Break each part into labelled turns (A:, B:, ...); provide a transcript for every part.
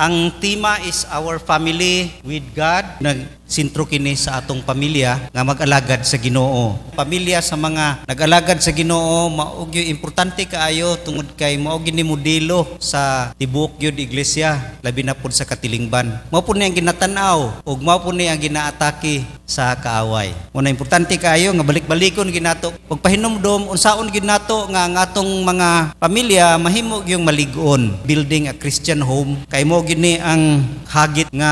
A: Ang tema is Our Family with God. Sintro kini sa atong pamilya nga mag-alagad sa Ginoo. Pamilya sa mga nag-alagad sa Ginoo mao gyud importante kaayo tungod kay mao gyud ni modelo sa tibuok gyud iglesia labi na pud sa katilingban. Mao pud ni ang ginatan-aw ug mao pud ni ang ginaatake sa kaaway. Mo na importante kaayo nga balik-balikon ginato pagpahinomdom unsaon gyud nato nga ang atong mga pamilya mahimo gyud malig-on, building a Christian home. Kay mao gyud ni ang hagit nga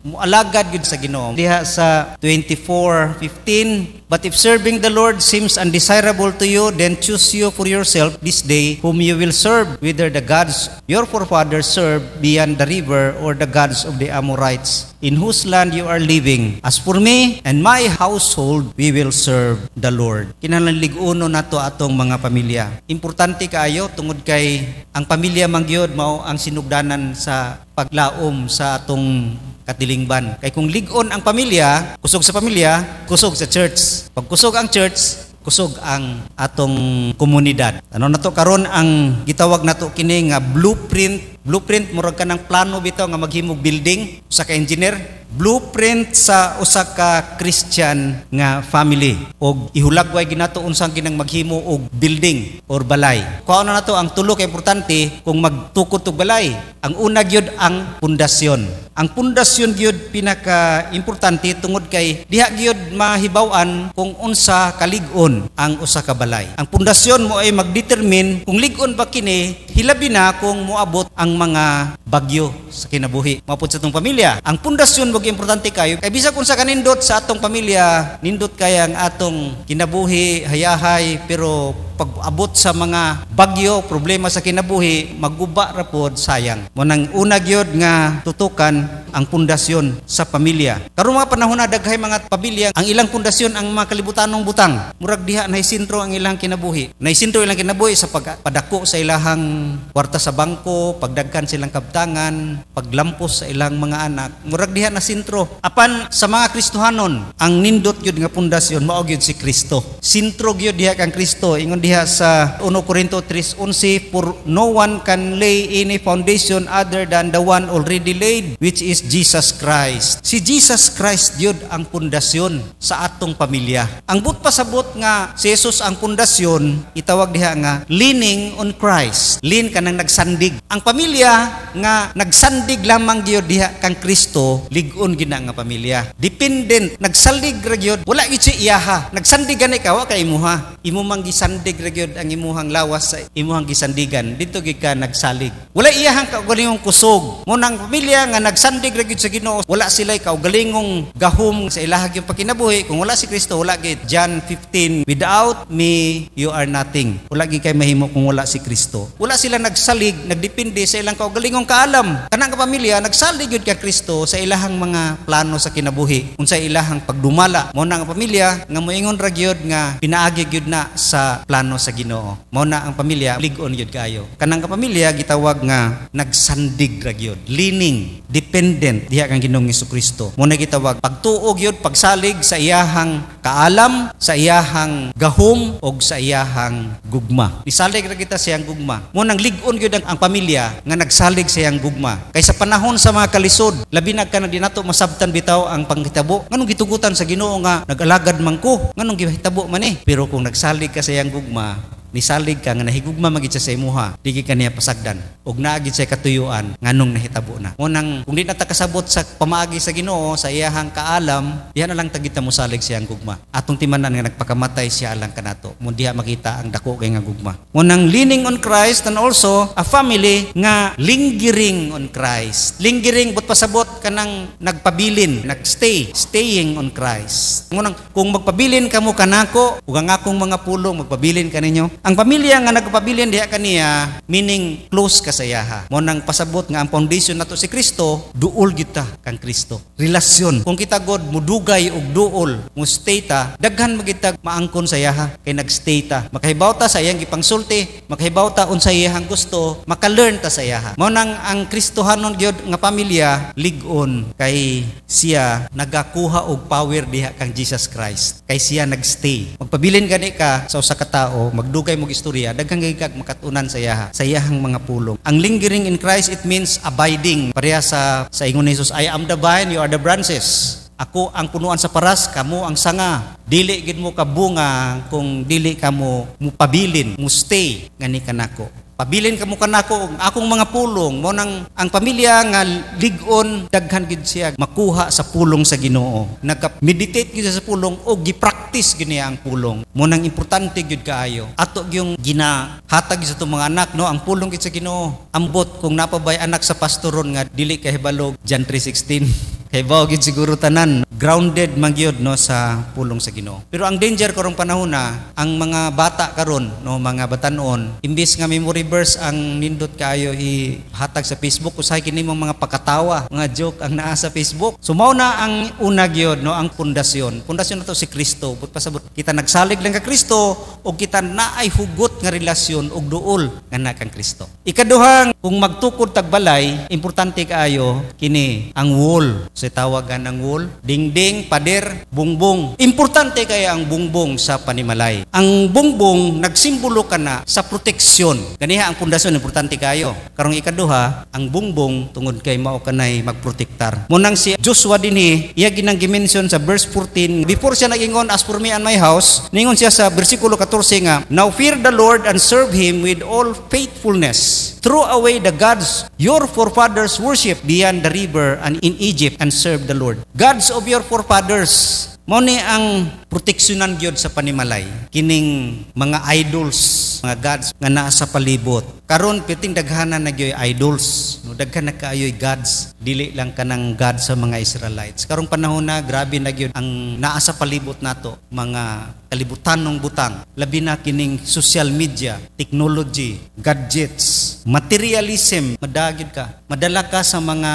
A: mualagad gud sa Ginoo. Diha sa 24:15, but if serving the Lord seems undesirable to you, then choose you for yourself this day whom you will serve, whether the gods your forefathers served beyond the river or the gods of the Amorites, in whose land you are living. As for me and my household, we will serve the Lord. Kinahanglan lig-uno nato atong mga pamilya. Importante kaayo tungod kay ang pamilya mangyod mao ang sinugdanan sa paglaom sa atong katilingban. Kay kung lig-on ang pamilya, kusog sa pamilya, kusog sa church. Pag kusog ang church, kusog ang atong komunidad. Ano nato karon ang gitawag nato kini nga blueprint. Blueprint murag ka ng plano bitaw nga maghimog building usa ka engineer. Blueprint sa usa ka Christian nga family og ihulagway ginato unsang ginang maghimo og building or balay. Kuha na nato ang tulo ka importante kung magtukod og balay. Ang una gyud ang pundasyon. Ang pundasyon gyud pinaka importante tungod kay diha gyud mahibaw-an kung unsa kalig-on ang usa ka balay. Ang pundasyon mo ay magdetermine kung lig-on ba kini hilabi na kung moabot ang mga bagyo sa kinabuhi. Mapud sa atong pamilya. Ang pundasyon wag importante kayo. Kay bisag unsa kanindot sa atong pamilya, nindot kay ang atong kinabuhi hayahay pero pag abot sa mga bagyo, problema sa kinabuhi, maguba ra pod sayang. Mo nang una gyud nga tutukan ang pundasyon sa pamilya. Karon mga panahon na daghay mga pamilya, ang ilang pundasyon ang mga kalibutanong butang. Murag diha nahisentro ang ilang kinabuhi. Nahisentro ilang kinabuhi sa pagpadako sa ilahang kwarta sa bangko, pagdagkan silang kabtangan, paglampos sa ilang mga anak. Murag diha na sentro. Apan sa mga Kristohanon, ang nindot gyud nga pundasyon mao gyud si Kristo. Sentro gyud diha kang Kristo. Ingon diha sa 1 Corinto 3:11, for no one can lay any foundation other than the one already laid, which is Jesus Christ. Si Jesus Christ gyud ang pundasyon sa atong pamilya. Ang but pasabot nga si Jesus ang pundasyon, itawag diha nga leaning on Christ. Lean kanang nagsandig. Ang pamilya nga nagsandig lamang gyud diha kang Kristo, lig-on gina nga pamilya. Dependent, nagsalig ra gyud, wala gyud si iyaha. Nagsandig gani ka wa kay imuha. Imo mang gisandig ra gyud ang imuhang lawas sa imuhang gisandigan. Dito gyud ka nagsalig. Wala iyahang kaugalingong kusog. Mo nang pamilya nga nagsandig ra gyud sa Ginoo, wala sila'y kaugalingong gahom sa ilahag yung pagkinabuhi. Kung wala si Kristo, wala gyud. John 15, without me you are nothing. Wala gyud kay mahimo kung wala si Kristo. Wala sila nagsalig, nagdepende sa ilang kaugalingong kaalam. Kanang pamilya nagsalig gyud ka Kristo sa ilahang mga plano sa kinabuhi. Unsa ilahang pagdumala. Mo na ang pamilya nga moingon ra gyud nga pinaagi gyud na sa plano sa Ginoo. Mo na ang pamilya lig-on gyud kaayo. Kanang pamilya gitawag nga nagsandig ra gyud. Leaning, dependent diha kang Ginoong Hesukristo. Mo na gitawag pagtuo gyud, pagsalig sa iyahang kaalam, sa iyahang gahom og sa iyahang gugma. Nisalig ra kita sa iyang gugma. Mo nang lig-on gyud ang pamilya nga nagsalig sa iyang gugma. Kay sa panahon sa mga kalisod, labi na ka na dinato masabtan bitaw ang panghitabo. Nganong gitugutan sa Ginoo nga nag-alagad man ko? Nganong gihitabo man eh? Pero kung nagsalig ka sa iyang gugma, nisalig ka nga nahigugma magid sa imuha, dili ka niya pasagdan og naagid sa katuyuan nganong nahitabo na. Unang kung di na ta kasabot sa pamaagi sa Ginoo sa iyahang kaalam, diha na lang tagita mo salig siyang gugma. Atong timanan nga nagpakamatay siya alang kanato. Mo diha makita ang dako kay nga gugma. Unang leaning on Christ and also a family nga lingering on Christ. Lingering but pasabot kanang nagpabilin, nagstay, staying on Christ. Unang kung magpabilin kamo kanako ug ang akong mga pulong magpabilin kaninyo. Ang pamilya nga nagpabilin diha kaniya, meaning close ka sa iyaha. Mo nang pasabot nga ang foundation nato si Kristo, duol kita kang Kristo. Relasyon. Kung kita god mudugay og duol, mo stay ta, daghan magitag maangkon sa iyaha kay nagstay ta. Makahibaw ta sa iyang gipangsulti, makahibaw ta unsa iyang gusto, maka-learn ta sa iyaha. Mo nang ang Kristohanon gyud nga pamilya lig-on kay siya nagakuha og power diha kang Jesus Christ. Kay siya nagstay. Magpabilin gani ka sa usa ka tawo, magdugay madugay mo istorya, daghang gigag makatunan sa iyahang mga pulong. Ang lingering in Christ, it means abiding. Pareha sa ingon ni Jesus, I am the vine, you are the branches. Ako ang punuan sa paras, kamo ang sanga. Dili gid mo kabunga kung dili kamo mupabilin, mustay ngani kanako. Pabilin kamo kanako akong mga pulong mo nang ang pamilya nga lig-on daghan gid siya makuha sa pulong sa Ginoo. Nagka-meditate gid sa pulong o gi-practice gid niya ang pulong. Mo nang importante gid kaayo. Ato gyung ginahatag sa itong mga anak no ang pulong gid sa Ginoo. Ambot kung napabay anak sa pastoron nga dili kahibalog John 3:16. Kay bao gid siguro tanan grounded man gyud no sa pulong sa Ginoo. Pero ang danger karong panahon na ang mga bata karon no mga batan-on imbis nga memory verse ang nindot kayo ihatag sa Facebook usahay kini mga pakatawa, mga joke ang naa sa Facebook. So mao na ang una gyud no ang pundasyon. Pundasyon nato si Kristo. But pasabot kita nagsalig lang ka Kristo o kita naay hugot nga relasyon ug duol nga na kang Kristo. Ikaduhang kung magtukod tagbalay, importante kaayo kini ang wall. So tawagan ng wall, dingding, pader, bungbong. Importante kaya ang bungbong sa panimalay. Ang bungbong nagsimbolo kana sa proteksyon. Ganiha ang pundasyon importante kayo. Karong ikaduha, ang bungbong tungod kay mao kanay magprotektar. Munang si Joshua dinhi, iya ginang gimension sa verse 14, before siya nagingon as for me and my house, ningon siya sa bersikulo 14 nga, now fear the Lord and serve him with all faithfulness. Throw away the gods your forefathers worship beyond the river and in Egypt and serve the Lord. Gods of your forefathers. Mao ni ang proteksyonan gyud sa panimalay. Kining mga idols, mga gods nga naa sa palibot. Karon piting daghanan na gyud idols. No daghan na kaayoy gods. Dili lang kanang god sa mga Israelites. Karong panahon na grabe na gyud ang naa sa palibot nato, mga kalibutan ng butang. Labi na kining social media, technology, gadgets, materialism, madagid ka. Madala ka sa mga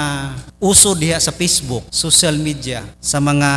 A: uso diha sa Facebook, social media, sa mga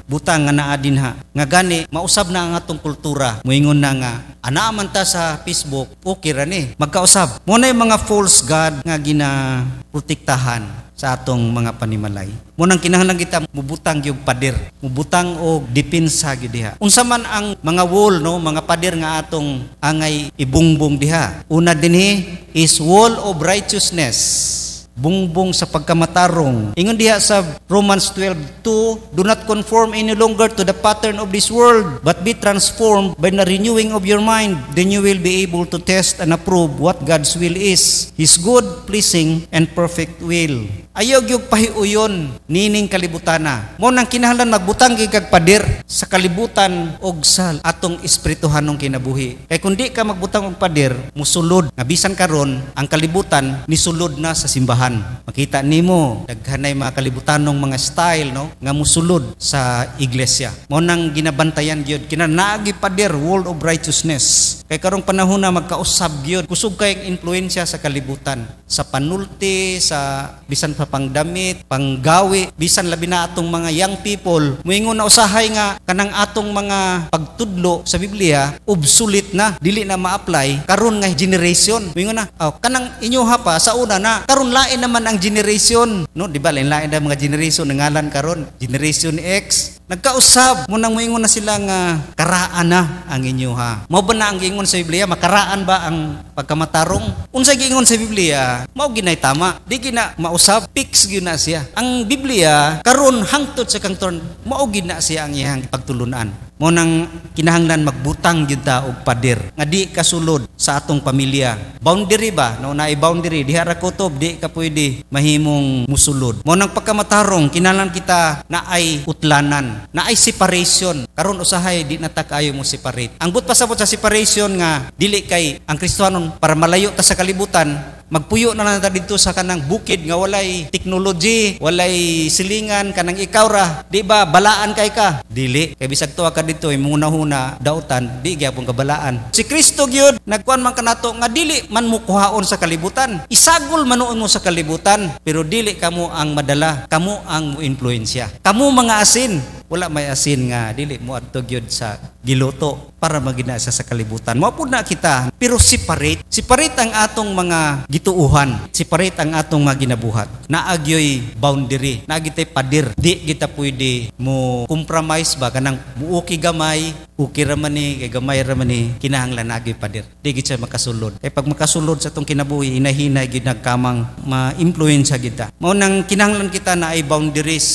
A: butang nga naa dinha. Nga gani mausab na ang atong kultura. Moingon na nga ana man ta sa Facebook, okay ra ni. Magkausab. Mo na mga false god nga ginaprotektahan sa atong mga panimalay. Mo nang kinahanglan kita mubutang gyud pader, mubutang og depensa gyud diha. Unsa man ang mga wall no, mga pader nga atong angay ibungbong diha. Una dinhi is wall of righteousness. Bungbong sa pagkamatarong. Ingon diha sa Romans 12:2, do not conform any longer to the pattern of this world, but be transformed by the renewing of your mind. Then you will be able to test and approve what God's will is, His good, pleasing, and perfect will. Ayaw gyud pahiuyon nining kalibutana. Mo nang kinahanglan magbutang gyud kag pader sa kalibutan og sa atong espirituhanong kinabuhi. Kay kun di ka magbutang og pader, musulod nga bisan karon ang kalibutan nisulod na sa simbahan. Makita nimo daghanay mga kalibutanong mga style no nga musulod sa iglesia. Mo nang ginabantayan gyud kinanaagi pader wall of righteousness. Kay karong panahon na magkausab gyud kusog kay influensya sa kalibutan, sa panulti, sa bisan pa pangdamit, panggawi, bisan labi na atong mga young people. Moingon na usahay nga kanang atong mga pagtudlo sa Biblia obsolete na, dili na ma-apply karon nga generation. Moingon na kanang inyoha pa sa una na karon lain naman ang generation no, di ba lain na mga generation ngalan karon generation X. Nagkausab mo nang moingon na sila nga karaan na ang inyoha. Mao ba na ang giingon sa Biblia makaraan ba ang pagkamatarong? Unsa giingon sa Biblia mao ginay tama, di gina mausab, fix gyud na siya. Ang Biblia karon hangtod sa kangton mao gid na siya ang iyang pagtulunan. Mo nang kinahanglan magbutang gyud ta og pader nga di kasulod sa atong pamilya. Boundary ba? No naay boundary diha ra kutob di ka pwede mahimong musulod. Mo nang pagkamatarong kinahanglan kita naay utlanan, naay separation. Karon usahay di na ta kaayo mo separate. Ang but pasabot sa separation nga dili kay ang Kristiyanon para malayo ta sa kalibutan, magpuyo na lang ta dito sa kanang bukid nga walay technology, walay silingan kanang ikaw ra, di ba balaan kay ka? Dili kay bisag tuwa ka dito muna-huna dautan, di gyapon kabalaan. Si Kristo gyud nagkuan man kanato nga dili man mo kuhaon sa kalibutan. Isagol manuon mo sa kalibutan, pero dili kamo ang madala, kamo ang influensya. Kamo mga asin. wala may asin nga dili mo adto gyud sa giluto para magina sa kalibutan. Mao pud na kita, pero separate ang atong mga gituuhan, separate ang atong mga ginabuhat. Naagyoy boundary, naagitay padir. Di kita pwede mo compromise ba kanang muuki gamay, uki ra man ni kay gamay ra man ni kinahanglan agyoy padir. Di gid siya makasulod. Kay pag makasulod sa atong kinabuhi, inahinay gid nagkamang ma-influence kita. Mao nang kinahanglan kita na ay boundaries,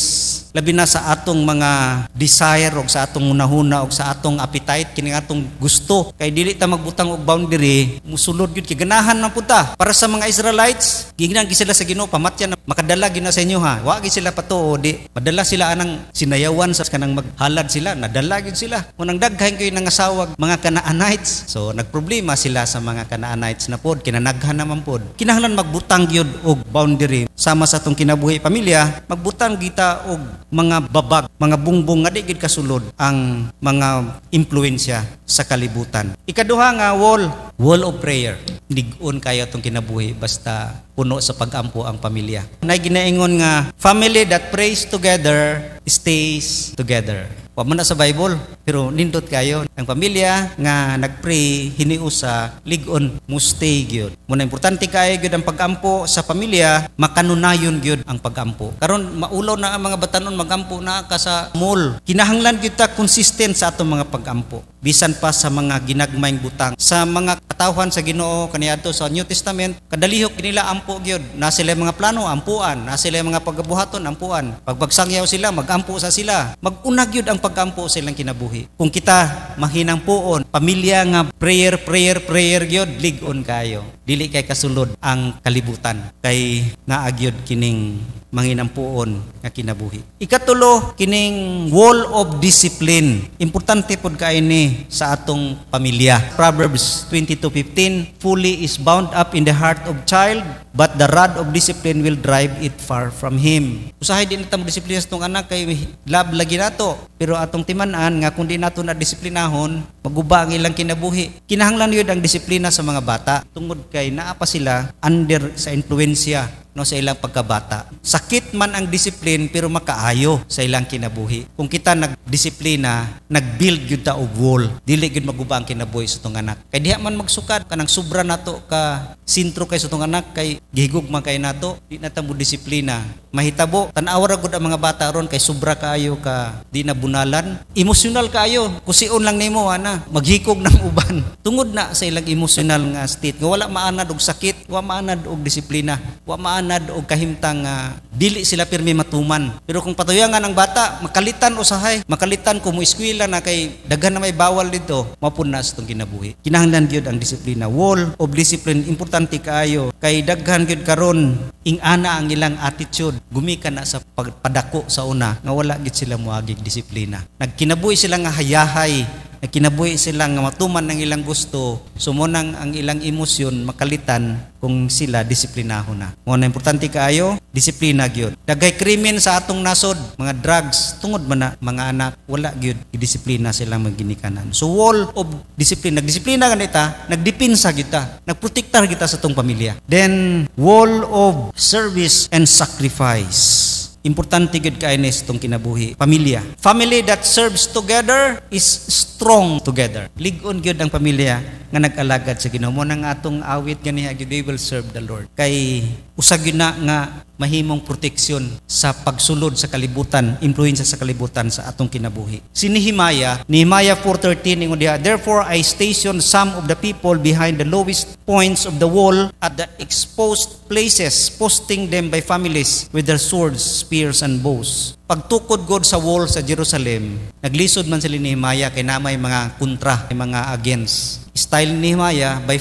A: labi na sa atong mga desire o sa atong hunahuna o sa atong appetite, kini atong gusto. Kay dili ta magbutang og boundary, musulod gyud kay ganahan man punta. Para sa mga Israelites, ginang sila sa Ginoo, pamatyan na makadala gyud na sa inyo ha. Wa gyud sila patuo, di madala sila anang sinayawan sa kanang maghalad sila, nadala gyud sila. Munang daghan kay nangasawag mga Canaanites. So nagproblema sila sa mga Canaanites na pod, kinanaghan naman pod. Kinahanglan magbutang gyud og boundary sama sa atong kinabuhi pamilya, magbutang kita og mga babag, mga bungbong nga di gid kasulod ang mga impluwensya sa kalibutan. Ikaduha nga wall of prayer. Lig-on kayo atong kinabuhi basta puno sa pag-ampo ang pamilya. Nay ginaingon nga family that prays together stays together. Wa man na sa Bible, pero nindot kayo ang pamilya nga nagpray hiniusa lig-on mo stay gyud. Muna importante kayo gyud ang pag-ampo sa pamilya, makanunayon gyud ang pag-ampo. Karon maulaw na ang mga batanon magampo na ka sa mall. Kinahanglan gyud ta consistent sa atong mga pag-ampo. Bisan pa sa mga ginagmayng butang sa mga katawhan sa Ginoo kaniadto sa New Testament, kadalihok nila ampo gyud. Na sila mga plano ampuan, na sila mga pagbuhaton ampuan. Pagbagsangyaw sila magampo sa sila. Mag-unag gyud ang pag-ampo sa ilang kinabuhi. Kung kita mahinang puon, pamilya nga prayer gyud, lig-on kayo. Dili kay kasulod ang kalibutan. Kay naagyod kining manginampuon nga kinabuhi. Ikatulo, kining wall of discipline. Importante pod kaini sa atong pamilya. Proverbs 22:15, fully is bound up in the heart of child, but the rod of discipline will drive it far from him. Usahay din ta mo disiplina sa atong anak kay love lagi nato. Pero atong timan-an nga kung di nato na disiplinahon, maguba ang ilang kinabuhi. Kinahanglan yun ang disiplina sa mga bata. Tungod kay naa pa sila under sa influensya no sa ilang pagkabata. Sakit man ang disiplin pero makaayo sa ilang kinabuhi. Kung kita nagdisiplina, nagbuild gyud ta og wall, dili gyud maguba ang kinabuhi sa tong anak. Kay diha man magsukad kanang sobra nato ka sintro kay sa tong anak kay gihigugma kay nato, di na ta mo disiplina. Mahitabo tan-aw ra gud ang mga bata ron kay sobra kaayo ka di na bunalan. Emosyonal kaayo, kusion lang nimo ana, maghikog ng uban. Tungod na sa ilang emosyonal nga state nga wala maanad og sakit, wa maanad og disiplina, wa maanad og kahimtang dili sila pirmi matuman. Pero kung patuyangan ang bata, makalitan usahay, makalitan kung mo eskwela na kay daghan na may bawal dito, mapuna sa itong kinabuhi. Kinahanglan gyud ang disiplina. Wall of discipline, importante kaayo. Kay daghan gyud karon ing-ana ang ilang attitude. Gumikan na sa pagpadako sa una, nga wala gyud sila moagig disiplina. Nagkinabuhi sila nga hayahay, nagkinabuhi sila nga matuman ng ilang gusto, sumunang ang ilang emosyon makalitan kung sila disiplinahon na. Muna importante kaayo, disiplina gyud. Dagay krimen sa atong nasod, mga drugs, tungod man na mga anak, wala gyud disiplina silang magginikanan. So wall of discipline, nagdisiplina ganita, nagdipinsa kita, nagprotektar kita sa atong pamilya. Then wall of service and sacrifice. Importante gyud kaini sa tong kinabuhi. Pamilya. Family that serves together is strong together. Lig-on gyud ang pamilya nga nag-alagad sa Ginoo. Mo nang atong awit ganiha gyud, they will serve the Lord. Kay usag gyud na nga mahimong proteksyon sa pagsulod sa kalibutan, influensya sa kalibutan sa atong kinabuhi. Si Nehemiah 4:13 ingon diha, therefore I stationed some of the people behind the lowest points of the wall at the exposed places, posting them by families with their swords, spears, and bows. Pagtukod god sa wall sa Jerusalem, naglisod man sila ni Nehemiah kay namay mga kontra, mga against. Style ni Nehemiah by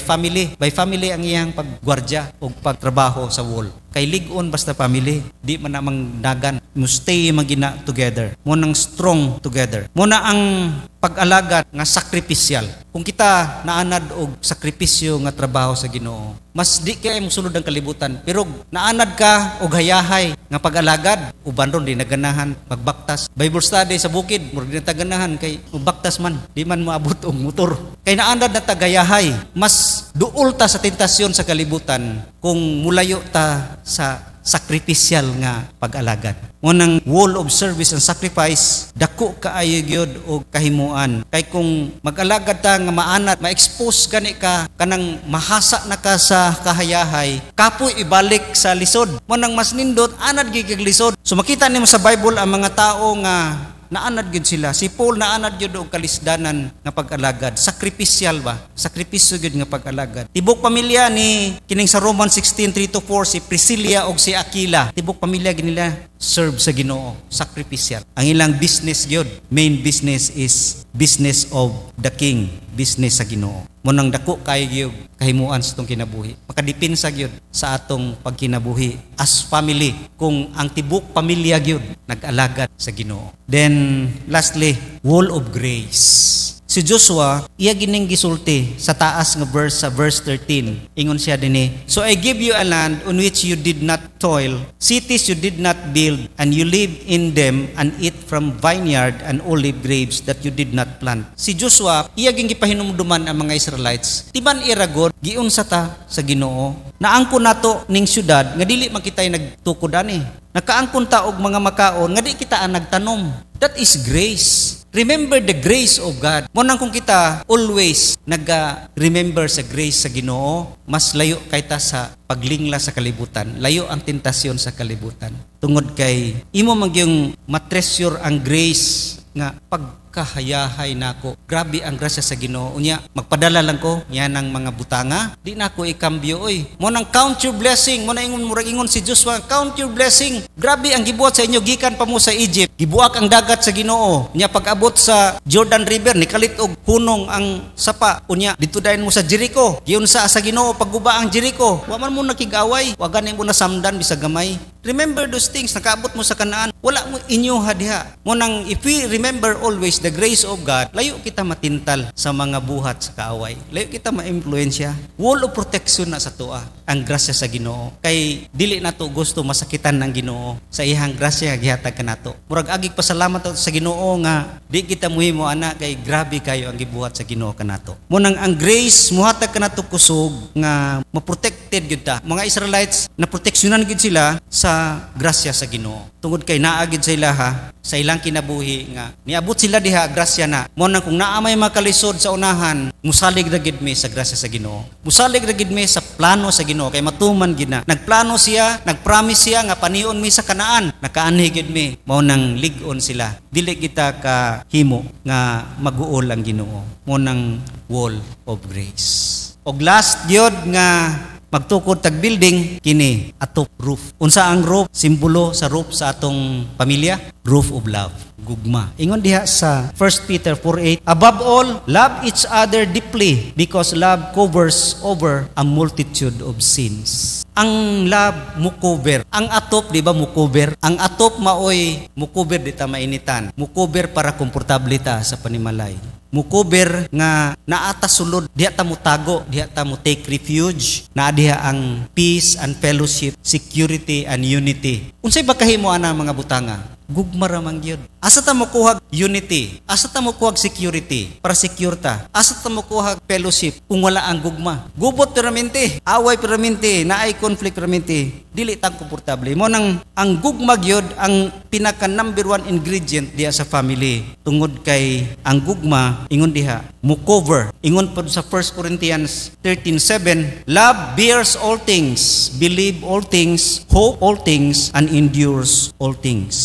A: family ang iyang paggwardya o pagtrabaho sa wall. Kay lig-on basta family, di man namang dagan. Mo stay magina together. Mo nang strong together. Mo na ang pag-alagad nga sakripisyal. Kung kita naanad og sakripisyo nga trabaho sa Ginoo, mas di kay mo sulod ang kalibutan. Pero naanad ka og hayahay nga pag-alagad, uban ron di naganahan magbaktas. Bible study sa bukid, murag di naganahan kay magbaktas man, di man moabot og motor. Kay naanad na tagayahay, mas duol ta sa tentasyon sa kalibutan kung mulayo ta sa sacrificial nga pag-alagad. Munang wall of service and sacrifice, dako kaayo gyud og kahimuan. Kay kung mag-alagad ta nga maanat, ma-expose gani ka kanang mahasa na ka sa kahayahay, kapoy ibalik sa lisod. Munang mas nindot anad gyud kag lisod. So makita nimo sa Bible ang mga tao nga naanad gyud sila. Si Paul naanad gyud og kalisdanan nga pag-alagad. Sacrificial ba? Sakripisyo gyud nga pag-alagad. Tibok pamilya ni kining sa Romans 16:3-4 si Priscilla og si Aquila. Tibok pamilya ginila serve sa Ginoo, sacrificial. Ang ilang business gyud, main business is business of the king, business sa Ginoo. Munang dako kay gyud kahimuan sa atong kinabuhi. Makadipinsa gyud sa atong pagkinabuhi as family kung ang tibok pamilya gyud nag-alagad sa Ginoo. Then lastly, wall of grace. Si Joshua, iya gining gisulti sa taas nga verse sa verse 13. Ingon siya dinhi, "So I give you a land on which you did not toil, cities you did not build, and you live in them and eat from vineyard and olive grapes that you did not plant." Si Joshua, iya ging gipahinumduman ang mga Israelites. Tiban iragod giunsa ta sa Ginoo. Naangkon nato ning syudad nga dili man kitay nagtukod ani. Nakaangkon ta og mga makaon nga di kita nagtanom. That is grace. Remember the grace of God. Munang kung kita always nag-remember sa grace sa Ginoo, mas layo kay ta sa paglingla sa kalibutan. Layo ang tentasyon sa kalibutan. Tungod kay imo magyong matreasure ang grace nga pagkahayahay nako. Grabe ang grasya sa Ginoo. Unya magpadala lang ko nya ng mga butanga, di na ko ikambyo oy. Mo nang count your blessing, mo na ingon murag ingon si Joshua, count your blessing. Grabe ang gibuhat sa inyo gikan pa mo sa Egypt. Gibuak ang dagat sa Ginoo. Nya pag-abot sa Jordan River nikalit og hunong ang sapa. Unya dito dayon mo sa Jericho. Giunsa sa Ginoo pagguba ang Jericho. Wa man mo nakig-away, wa gani mo nasamdan bisag gamay. Remember those things, nakaabot mo sa Kanaan. Wala mo inyo diha. Mo nang if we remember always the grace of God, layo kita matintal sa mga buhat sa kaaway. Layo kita ma-impluwensya. Wall of protection na sa tuwa ang grasya sa Ginoo. Kay dili nato gusto masakitan ng Ginoo sa ihang grasya gihatag kanato. Murag agig pasalamat sa Ginoo nga di kita muhimo ana kay grabe kayo ang gibuhat sa Ginoo kanato. Munang ang grace muhatag kanato kusog nga ma-protected gyud ta. Mga Israelites na proteksyonan gyud sila sa grasya sa Ginoo. Tungod kay naagid sa ilaha sa ilang kinabuhi nga niabot sila diha grasya na. Mo nang kung naa may makalisod sa unahan, musalig ra gid mi sa grasya sa Ginoo. Musalig ra gid mi sa plano sa Ginoo kay matuman gid na. Nagplano siya, nagpromise siya nga panion mi sa Kanaan. Nakaanhi gid mi. Mao nang lig-on sila. Dili kita ka himo nga mag-uol ang Ginoo. Mo nang wall of grace. Og last gyud nga magtukod tag building kini atop roof. Unsa ang roof? Simbolo sa roof sa atong pamilya, roof of love, gugma. Ingon diha sa 1 Peter 4:8, above all, love each other deeply because love covers over a multitude of sins. Ang love mukover. Ang atop, di ba mukover? Ang atop maoy mukover di ta mainitan. Mukover para komportable ta sa panimalay. Mukover nga naata sulod, diha ta mo tago, diha ta mo take refuge, naa diha ang peace and fellowship, security and unity. Unsay ba kahimo ana mga butanga? Gugma ra man gyud. Asa ta mo kuhag unity? Asa ta mo kuhag security? Para secure ta. Asa ta mo kuhag fellowship kung wala ang gugma? Gubot peramente, away peramente, naay conflict peramente. Dili ta komportable. Mo nang ang gugma gyud ang pinaka number one ingredient diha sa family. Tungod kay ang gugma ingon diha mo cover. Ingon pod sa 1 Corinthians 13:7, love bears all things, believe all things, hope all things, and endures all things.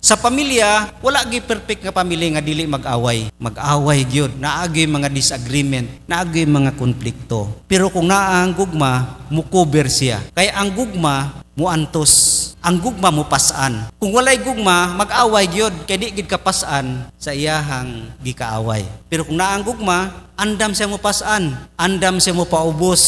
A: Sa pamilya, wala gi perfect nga pamilya nga dili mag-away. Mag-away gyud, naagi mga disagreement, naagi mga konflikto. Pero kung naa ang gugma, mukover siya. Kaya ang gugma muantos, ang gugma mupasaan. Kung walay gugma, mag-away gyud kay di gid kapasaan sa iyahang gikaaway. Pero kung naa ang gugma, andam siya mupasaan, andam siya mopaubos.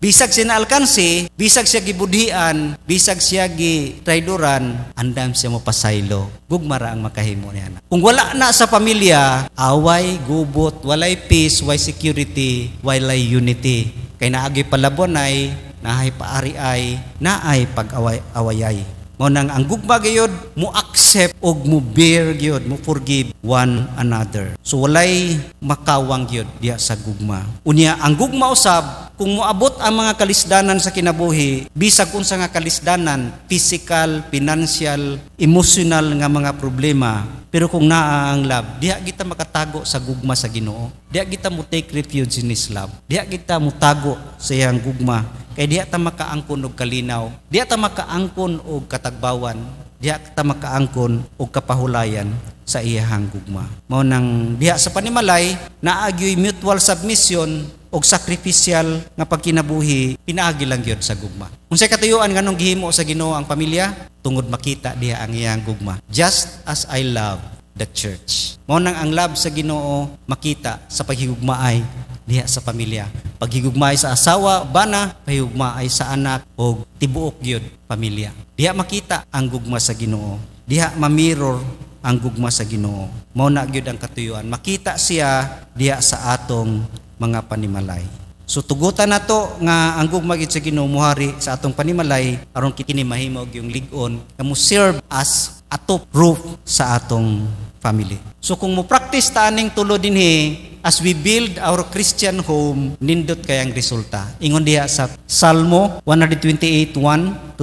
A: Bisag siya naalkansi, bisag siya gibudhian, bisag siya gitraidoran, andam siya mapasaylo. Gugmara ang makahimo niya. Kung wala na sa pamilya, away, gubot, walay peace, walay security, walay unity. Kay naagi palabon ay, naay paari ay, naay pag-away-awayay. Mao nang ang gugma gayud mo accept og mo bear gyud, mo forgive one another. So walay makawang gyud diha sa gugma. Unya ang gugma usab kung moabot ang mga kalisdanan sa kinabuhi, bisag unsa nga kalisdanan, physical, financial, emotional nga mga problema, pero kung naa ang love, diha kita makatago sa gugma sa Ginoo. Diha kita mo take refuge in His love. Diha kita mo tago sa iyang gugma. Kay diha ta makaangkon og kalinaw. Diha ta makaangkon og katagbawan. Diha ta makaangkon og kapahulayan sa iyahang gugma. Mao nang diha sa panimalay, naagyoy mutual submission og sacrificial nga pagkinabuhi, pinaagi lang gyud sa gugma. Unsay katuyuan nganong gihimo sa Ginoo ang pamilya? Tungod makita diha ang iyang gugma. Just as I love the church. Mao nang ang love sa Ginoo makita sa paghigugmaay diha sa pamilya. Paghigugmaay sa asawa, bana, paghigugmaay sa anak o tibuok gyud pamilya. Diha makita ang gugma sa Ginoo. Diha ma-mirror ang gugma sa Ginoo. Mao na gyud ang katuyuan. Makita siya diha sa atong mga panimalay. So tugutan nato nga ang gugma gyud sa Ginoo muhari sa atong panimalay aron kini mahimo og yung lig-on nga mo serve as atop roof sa atong family. So kung mo practice ta aning tulo dinhi as we build our Christian home, nindot kay ang resulta. Ingon diha sa Salmo 128:1-3,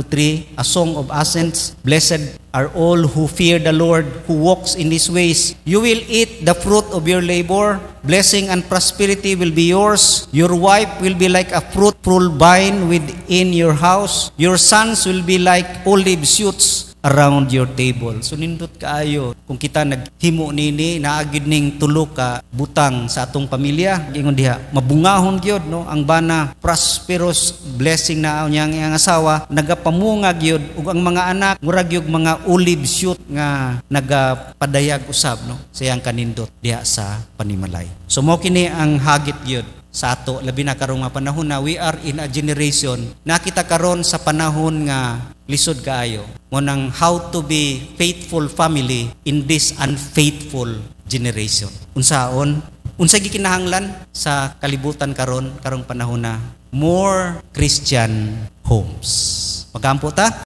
A: a song of ascents. Blessed are all who fear the Lord, who walks in His ways. You will eat the fruit of your labor. Blessing and prosperity will be yours. Your wife will be like a fruitful vine within your house. Your sons will be like olive shoots around your table. So nindot kaayo kung kita naghimo nini naagid ning tulo ka butang sa atong pamilya, ingon diha mabungahon gyud no ang bana, prosperous blessing na ang asawa, nagapamungag gyud ug ang mga anak murag gyud mga olive shoot nga nagapadayag usab no sa iyang kanindot diha sa panimalay. So mao kini ang hagit gyud sa ato labi na karong nga panahon na we are in a generation nakita karon sa panahon nga lisod kaayo mo nang how to be faithful family in this unfaithful generation. Unsaon? Unsay gikinahanglan sa kalibutan karong panahon na more Christian homes. Magampo ta?